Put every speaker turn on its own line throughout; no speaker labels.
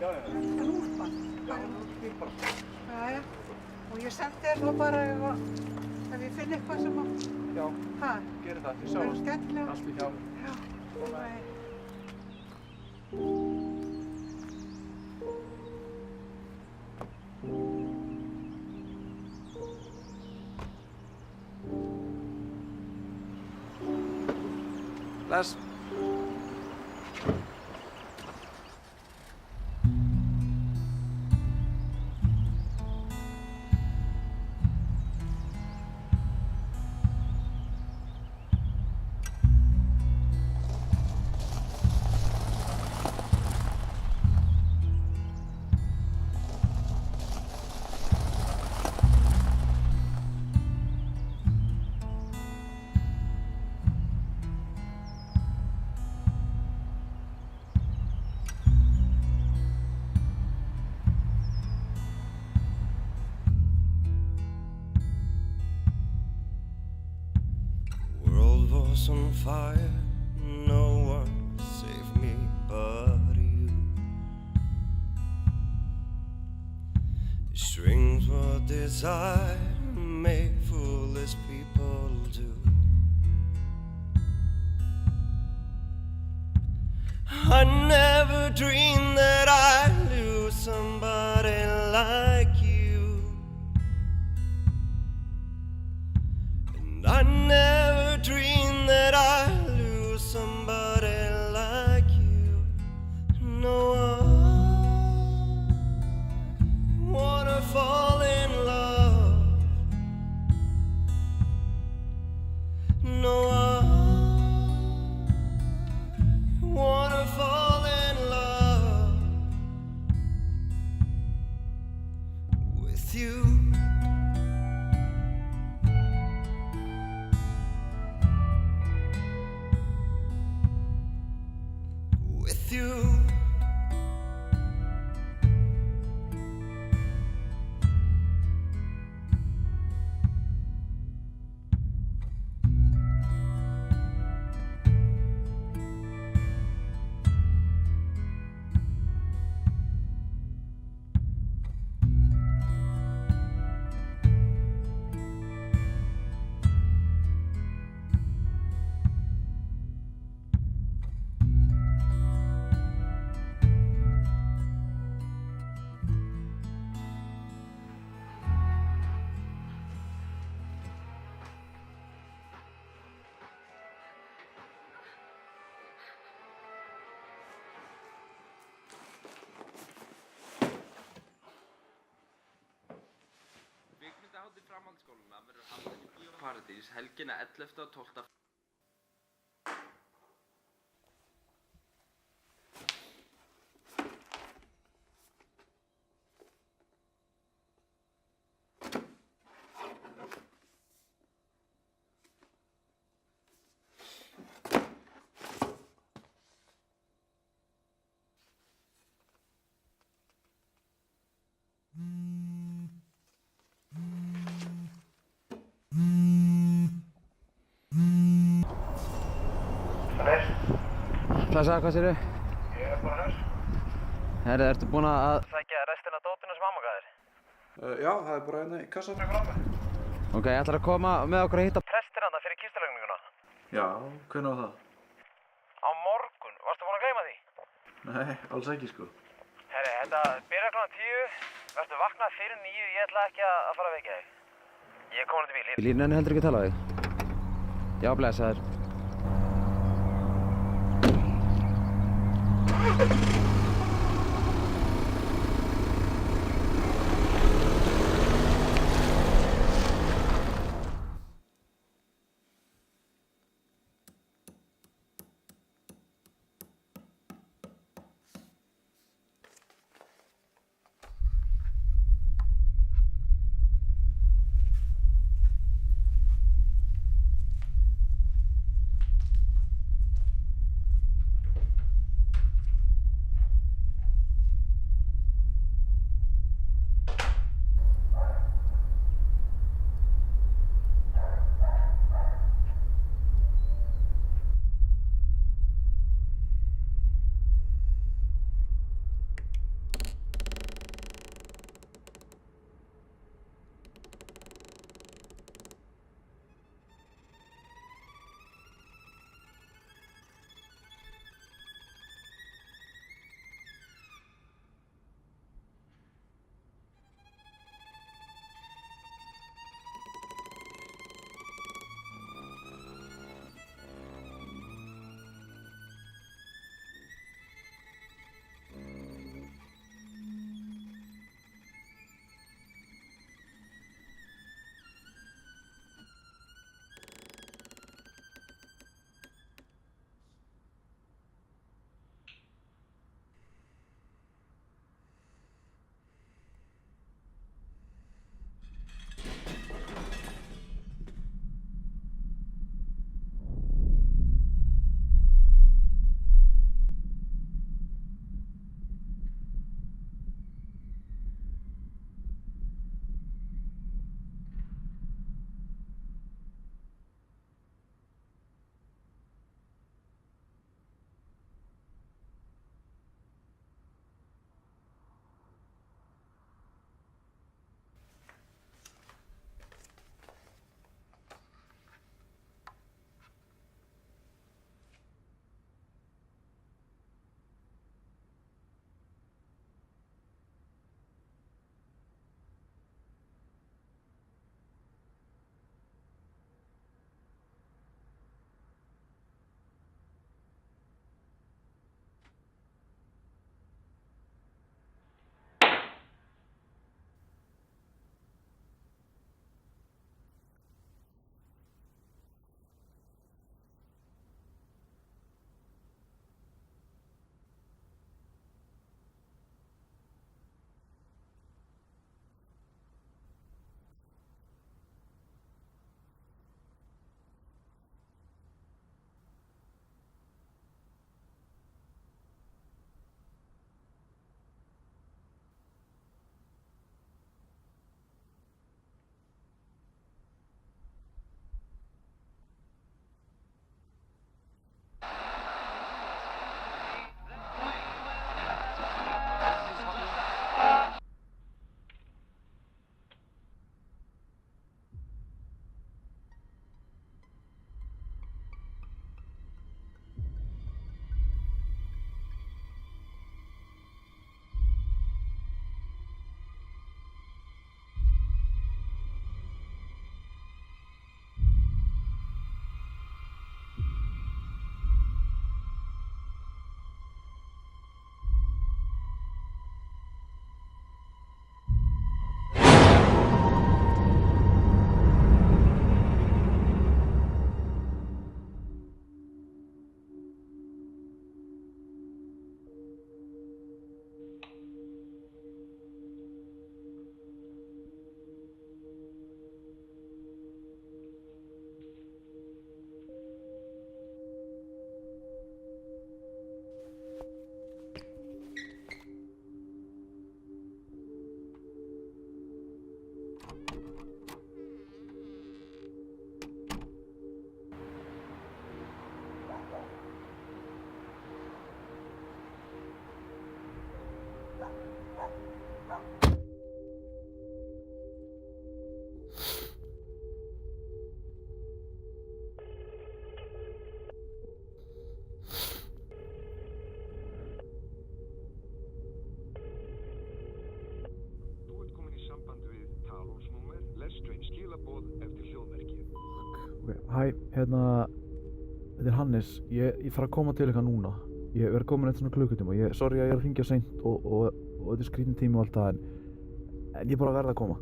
Já, já.
Það er úlpan.
Já, fín bara.
Jæja. Og ég sendi þér þá bara ef ég finn eitthvað sem að...
Já,
Ha?
gerir það. Við
Það er
sjáumst.
skemmtilega.
Allt í fjórum.
Já. Bye.
Bless.
World was on fire, no one saved me but you. Strings were desired, made foolish people do. I never dreamed that I'd lose somebody like you. And I never dreamed that I'd lose somebody like you. No, I wanna fall in love. No, I wanna fall in love with you. With you.
Kvikmyndahátíð framhaldsskólanna verður haldin í Bíó Paradís helgina 11. og 12.
Blessaður, hvað sérðu?
Ég er bara hér.
Herðu, ertu búinn að sækja restina af dótinu sem mamma gaf þér?
Já, það er bara hérna í kassan fyrir frammi.
Ok, ég ætlar að koma með okkur að hitta prestina þarna fyrir kistulagninguna.
Já, hvernig var það?
Á morgun, varstu búinn að gleyma því?
Nei, alls ekki sko.
Herri, þetta byrjar kl. 10, verður vaknað fyrir 9, ég ætla ekki að fara að vekja þig. Ég er komin til bíl. Línunni heldur ekki að tala við þig? Já, blessaður.
Þú ert komin í samband við talónsnúmer, lestu inn skilaboð eftir hljóðmerkið.
Okay. Hæ, þetta er Hannes. Ég þarf að koma til eitthvað núna. Ég verð komin eftir svona klukkutíma. Sorry að ég er að hringja seint og þetta er skrýtinn tími og allt það, en ég bara verð að koma.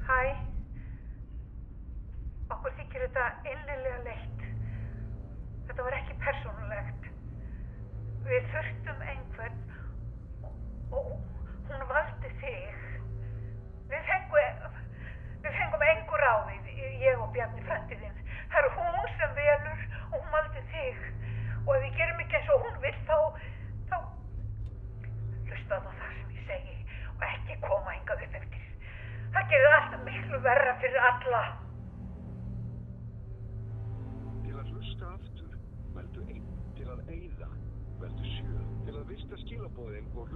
Hæ. Okkur þykir þetta innilega leitt. Þetta var ekki persónulegt. Við þurftum einhvern og hún valdi þig. Við fengum engu ráðið, ég og Bjarni frændi þinn. Það er hún sem velur og hún valdi þig. Og ef við gerum ekki eins og hún vill þá hlustaðu á það sem ég segi og ekki koma hingað upp eftir. Það gerir allt miklu verra fyrir alla.
Til að hlusta aftur, veldu 1. Til að eyða, veldu 7. Til að vista skilaboðin og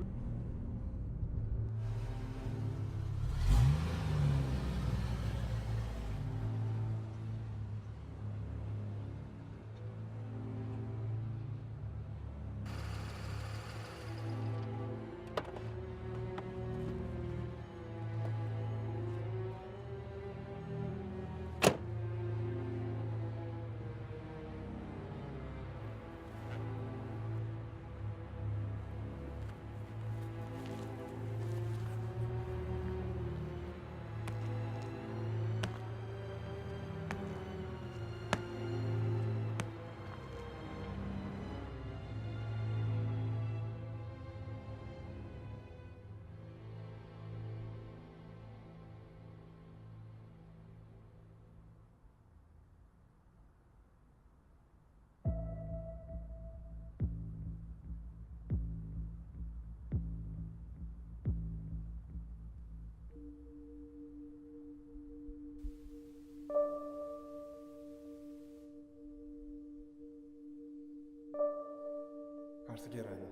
Hvað ertu að gera hérna?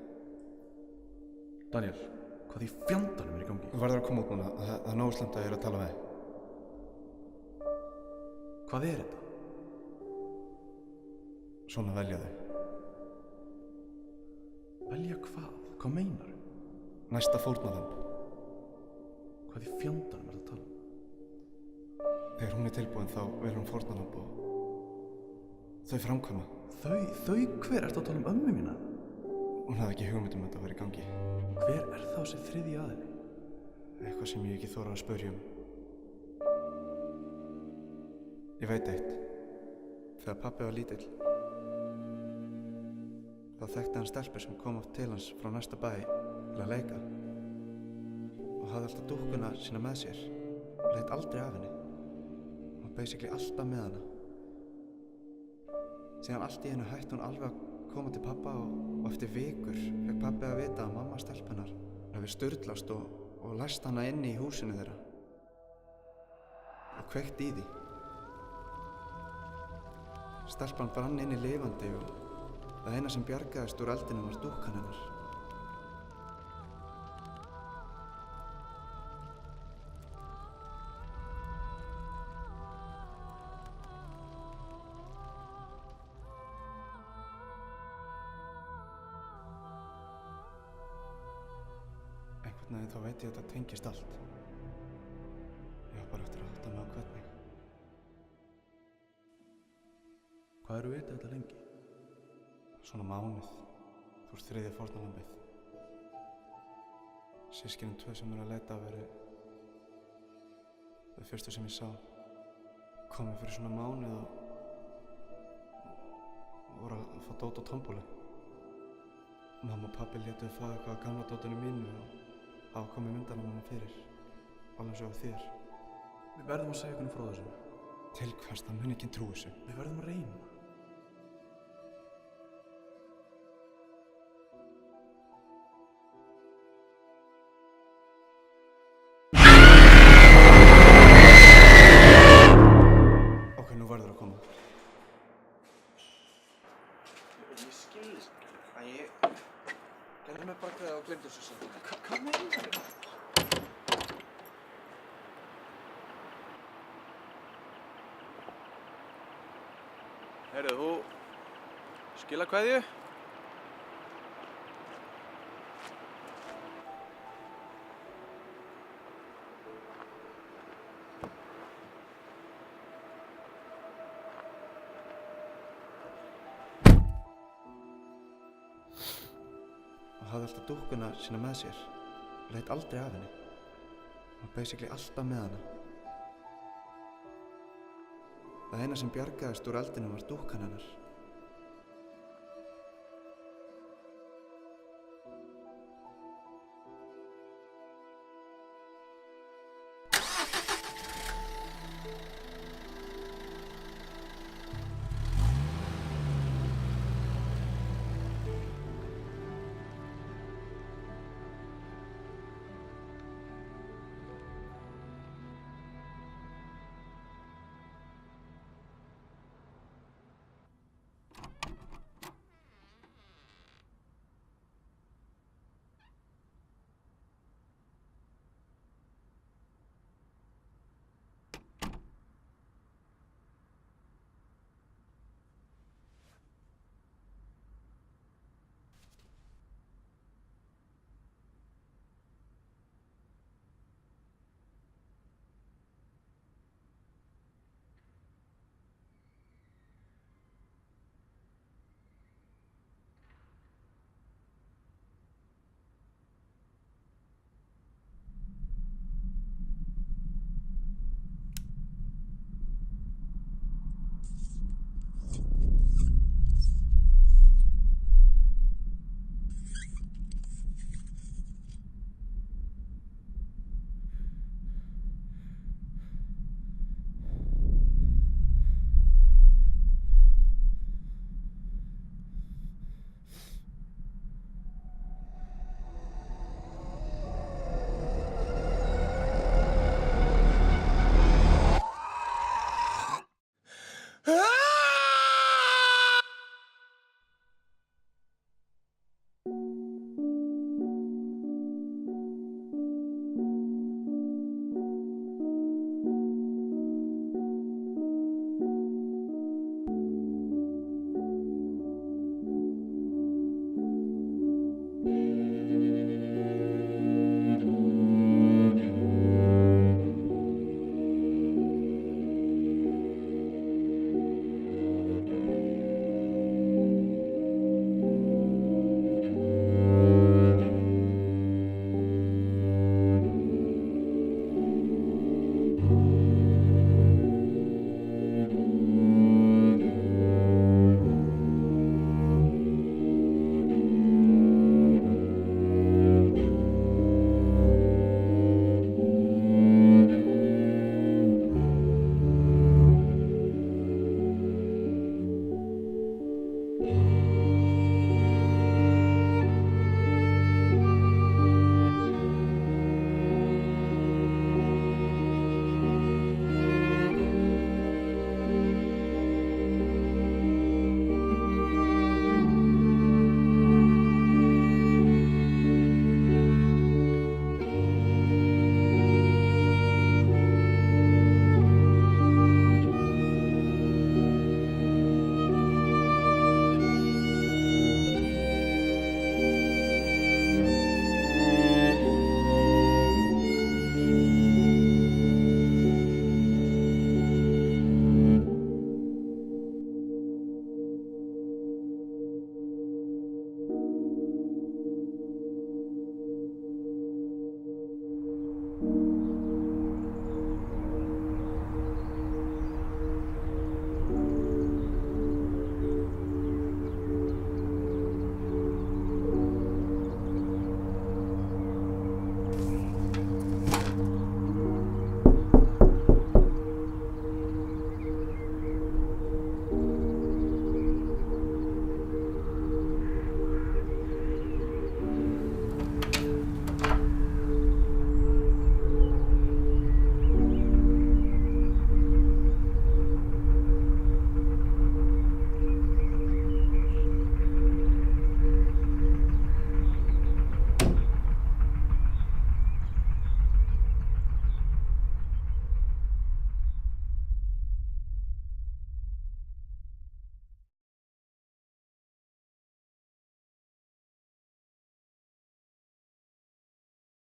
Daniel, hvað í fjandanum er í gangi?
Þú verður að koma út núna, það er nógu slæmt að ég er að tala við þig.
Hvað er þetta?
Svona velja þau.
Velja hvað? Hvað meinar?
Næsta fórnarlamb.
Hvað í fjandanum er það að tala?
Þegar hún er tilbúin þá velur hún fórnarlamb og þau framkvæma.
Þau hver? Ertu að tala um ömmu mína?
Hún hafði ekki hugmynd um að þetta væri í gangi.
Hver er þá þessi þriðji aðili?
Eitthvað sem ég ekki þora að spyrja um. Ég veit eitt. Þegar pabbi var lítill þá þekkti hann stelpu sem kom oft til hans frá næsta bæ til að leika og hafði alltaf dúkkuna sína með sér og leit aldrei af henni. Hún var basically alltaf með hana. Síðan allt í einu hætti hún alveg að koma til pabba og eftir vikur fekk pabbi að vita að mamma stelpunnar hefði sturlast og læst hana inni í húsinu þeirra og kveikt í því. Stelpan brann inni lifandi og það eina sem bjargaðist úr eldinum var dúkkan hennar. einhvern veginn þá veit ég að þetta tengist allt. Ég var bara eftir að átta mig á hvernig.
Hvað eru vitað þetta lengi?
Svona mánuð. Þú ert þriðja fórnarlambið. Systkinin 2 sem eru að leita að veru þau fyrstu sem ég sá. Komið fyrir svona mánuð og voru að fá dót á tombólu. Mamma og pabbi létu fá eitthvað af gamla dótinu mínu og hafa komið myndarna manna fyrir. Alveg svo á þér.
Við verðum að segja hvernig frá þessu.
Til hvers, það mun ekki trú þessu.
Við verðum að reyna.
Ok, nú verður að koma.
Ég skilðist ekki. Ég gerði mig bara hvað og glemdi þessu saman. Hvað meinar þér? Heyrðu, þú skila kveðju?
Og hafði alltaf dúkkuna sína með sér. Leit aldrei af henni. Hún var basically alltaf með hana. Það eina sem bjargaðist úr eldinum var dúkkan hennar.